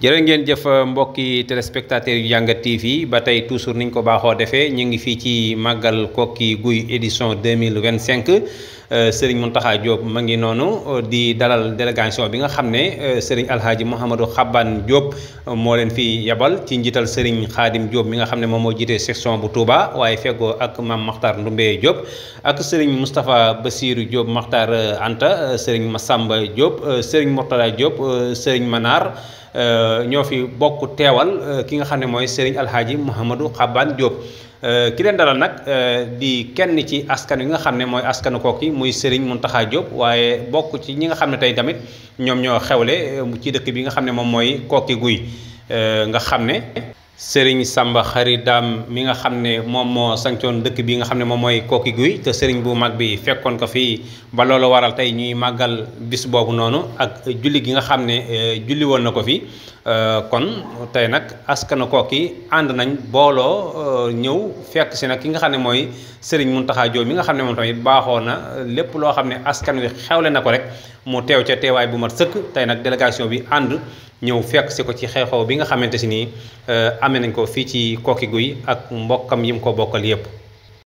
jërë ngeen jëf mbokki téléspectateurs yu Jàngat TV ba tey toujours niñ ko baaxoo defee ñu ngi fii ci màggal Koki Guy édition 2025 Serigne Mountakha Diop ma ngi noonu di dalal délégation bi nga xam ne Serigne Alhaji Mouhamadou Xaban Diop moo leen fi yabal ci njiital Serigne Khadim Diop mi nga xam ne moom moo jiite section bu Touba waaye feggoo ak Mame Makhtar Ndoumbe Diop ak Serigne Moustapha Bassirou Diop Makhtar Anta Serigne Massamba Diop Serigne Mourtada Diop Serigne Manar ñoo fi bokk teewal ki nga xam ne mooy Serigne Alhaji Mouhamadou Xaban Diop ki leen dalal nag di kenn ci askan wi nga xam ne mooy askanu Koki muy Serigne Mountakha Diop waaye bokk ci ñi nga xam ne tey tamit ñoom ñoo xewle ci dëkk bi nga xam ne moom mooy Koki Guy nga xam ne Serigne Samba Xari Daam mi nga xam ne moom moo sancoon dëkk bi nga xam ne moom mooy Koki Guy te Serigne bu mag bi fekkoon ko fii ba loolu waral tey ñuy màggal bis boobu noonu ak julli gi nga xam ne julli woon na ko fi kon tey nag askanu Koki ànd nañ booloo ñëw fekk si nag ki nga xam ne mooy Serigne Mountakha Diop mi nga xam ne moom tamit baaxoo na lépp loo xam ne askan wi xewle na ko rek mu teew ca teewaay bu mat sëkk tey nag délégation bi ànd ñëw fekk si ko ci xew-xew bi nga xamante si nii amee nañ ko fii ci Koki Guy ak mbokkam yi mu ko bokkal yépp